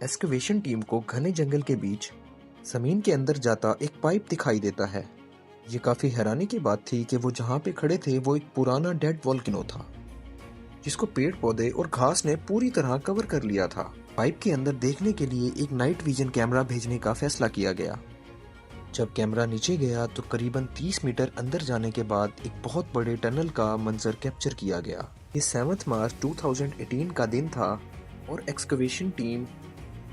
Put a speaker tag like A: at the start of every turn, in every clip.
A: Excavation team کو گھنے جنگل کے بیچ زمین کے اندر جاتا ایک پائپ دکھائی دیتا ہے۔ یہ کافی حیرانی کی بات تھی کہ وہ جہاں پہ کھڑے تھے وہ ایک پرانا ڈیڈ والکنو تھا جس کو پیڑ پودے اور گھاس نے پوری طرح کور کر لیا تھا۔ پائپ کے اندر دیکھنے کے لیے ایک نائٹ ویژن کیمرہ بھیجنے کا فیصلہ کیا گیا۔ جب کیمرہ نیچے گیا تو قریباً 30 میٹر اندر جانے کے بعد ایک بہت بڑے ٹنل کا منظر کیپچر کیا گیا۔ یہ 7 مارچ 2018 کا دن تھا اور ایکسکیویشن ٹیم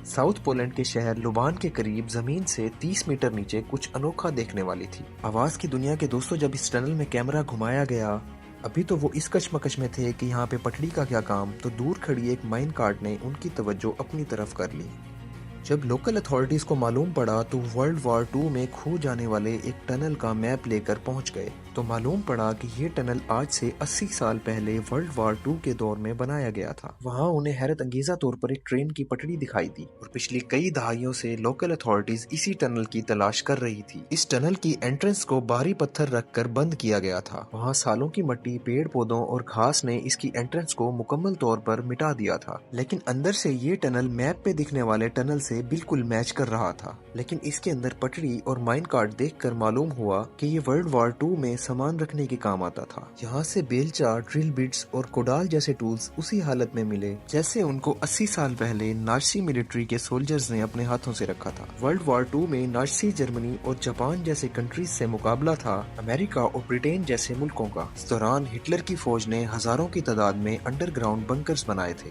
A: ساؤتھ پولینڈ کے شہر لوبان کے قریب زمین سے 30 میٹر نیچے کچھ انوکھا دیکھنے والی تھی۔ آواز کی دنیا کے دوستوں، جب اس ٹنل میں کیمرہ گھمایا گیا، ابھی تو وہ اس کشمکش میں تھے کہ یہاں پہ پٹڑی کا کیا کام، تو دور کھڑی ایک مائن کارٹ نے ان کی توجہ اپنی طرف کر لی۔ جب لوکل اتھارٹیز کو معلوم پڑا تو ورلڈ وار 2 میں کھو جانے والے ایک ٹنل کا میپ لے کر پہنچ گئے تو معلوم پڑا کہ یہ ٹنل آج سے 80 سال پہلے ورلڈ وار 2 کے دور میں بنایا گیا تھا۔ وہاں انہیں حیرت انگیزہ طور پر ایک ٹرین کی پٹڑی دکھائی دی اور پچھلی کئی دہائیوں سے لوکل اتھارٹیز اسی ٹنل کی تلاش کر رہی تھی۔ اس ٹنل کی انٹرنس کو بھاری پتھر رکھ کر بند کیا گیا تھا۔ وہاں سالوں کی مٹی، پیڑ پودوں اور گھاس نے اس کی انٹرنس کو مکمل طور پر مٹا دیا تھا، لیکن اندر سے یہ ٹنل میپ پہ دکھنے والے ٹنل سے بالکل میچ کر رہا تھا۔ لیکن اس کے اندر پٹڑی اور مائن کارٹ دیکھ کر معلوم ہوا کہ یہ ورلڈ وار 2 میں سامان رکھنے کے کام آتا تھا۔ یہاں سے بیلچا، ڈرل بٹس اور کودال جیسے ٹولز اسی حالت میں ملے جیسے ان کو 80 سال پہلے نازی ملٹری کے سولجرز نے اپنے ہاتھوں سے رکھا تھا۔ ورلڈ وار 2 میں نازی جرمنی اور جاپان جیسے کنٹریز سے مقابلہ تھا امریکہ اور برطانیہ جیسے ملکوں کا۔ اس دوران ہٹلر کی فوج نے ہزاروں کی تعداد میں انڈر گراؤنڈ بنکرز بنائے تھے۔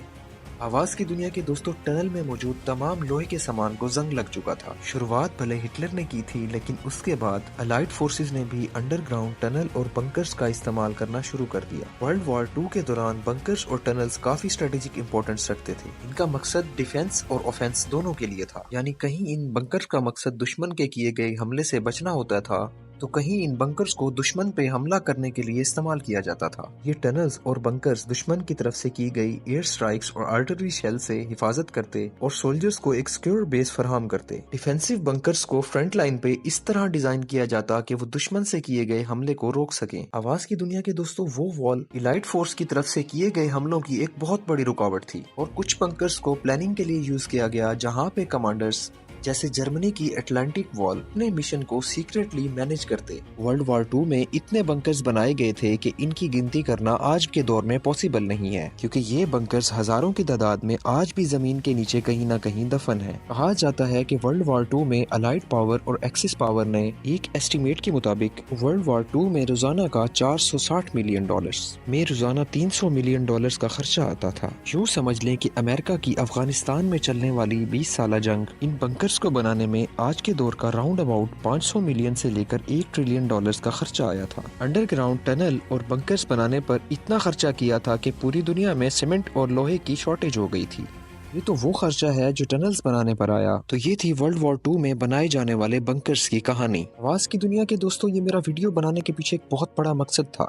A: آواز کی دنیا کے دوستوں، ٹنل میں موجود تمام لوہے کے سامان کو زنگ لگ چکا تھا۔ شروعات بھلے ہٹلر نے کی تھی، لیکن اس کے بعد الائڈ فورسز نے بھی انڈر گراؤنڈ ٹنل اور بنکرز کا استعمال کرنا شروع کر دیا۔ ورلڈ وار 2 کے دوران بنکرز اور ٹنلز کافی اسٹریٹجک امپورٹنس رکھتے تھے۔ ان کا مقصد ڈیفنس اور اوفنس دونوں کے لیے تھا، یعنی کہیں ان بنکرز کا مقصد دشمن کے کیے گئے حملے سے بچنا ہوتا تھا تو کہیں ان بنکرز کو دشمن پہ حملہ کرنے کے لیے استعمال کیا جاتا تھا۔ یہ ٹنلز اور بنکرز دشمن کی طرف سے کی گئی ایئر سٹرائکس اور آرٹلری شیل سے حفاظت کرتے اور سولجرز کو ایک سیکیور بیس فراہم کرتے۔ ڈیفینسو بنکرز کو فرنٹ لائن پہ اس طرح ڈیزائن کیا جاتا کہ وہ دشمن سے کیے گئے حملے کو روک سکیں۔ آواز کی دنیا کے دوستوں، وہ وال الائڈ فورس کی طرف سے کیے گئے حملوں کی ایک بہت بڑی رکاوٹ تھی اور کچھ بنکرز کو پلاننگ کے لیے یوز کیا گیا، جہاں پہ کمانڈرز جیسے جرمنی کی اٹلانٹک وال اپنے مشن کو سیکریٹلی مینج کرتے۔ ورلڈ وار 2 میں اتنے بنکرز بنائے گئے تھے کہ ان کی گنتی کرنا آج کے دور میں پاسبل نہیں ہے، کیونکہ یہ بنکرز ہزاروں کی تعداد میں آج بھی زمین کے نیچے کہیں نہ کہیں دفن ہیں۔ کہا جاتا ہے کہ ورلڈ وار 2 میں الائڈ پاور اور ایکسس پاور نے ایک ایسٹیمیٹ کے مطابق ورلڈ وار 2 میں روزانہ کا $460 ملین میں روزانہ $300 ملین کا خرچہ آتا تھا۔ یوں سمجھ لیں کہ امریکہ کی افغانستان میں چلنے والی 20 سالہ جنگ ان بنکرز کو بنانے میں آج کے دور کا راؤنڈ اباؤٹ 500 ملین سے لے کر $1 ٹریلین کا خرچہ آیا تھا۔ انڈر گراؤنڈ ٹنل اور بنکرز بنانے پر اتنا خرچہ کیا تھا کہ پوری دنیا میں سیمنٹ اور لوہے کی شارٹیج ہو گئی تھی۔ یہ تو وہ خرچہ ہے جو ٹنلز بنانے پر آیا۔ تو یہ تھی ورلڈ وار 2 میں بنائے جانے والے بنکرز کی کہانی۔ آواز کی دنیا کے دوستوں، یہ میرا ویڈیو بنانے کے پیچھے ایک بہت بڑا مقصد تھا۔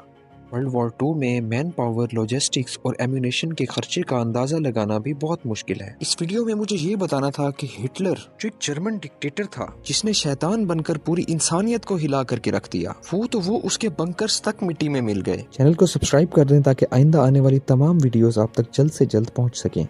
A: ورلڈ وار 2 میں مین پاور، لاجسٹکس اور ایمونیشن کے خرچے کا اندازہ لگانا بھی بہت مشکل ہے۔ اس ویڈیو میں مجھے یہ بتانا تھا کہ ہٹلر جو ایک جرمن ڈکٹیٹر تھا جس نے شیطان بن کر پوری انسانیت کو ہلا کر کے رکھ دیا، وہ اس کے بنکرز تک مٹی میں مل گئے۔ چینل کو سبسکرائب کر دیں تاکہ آئندہ آنے والی تمام ویڈیوز آپ تک جلد سے جلد پہنچ سکیں۔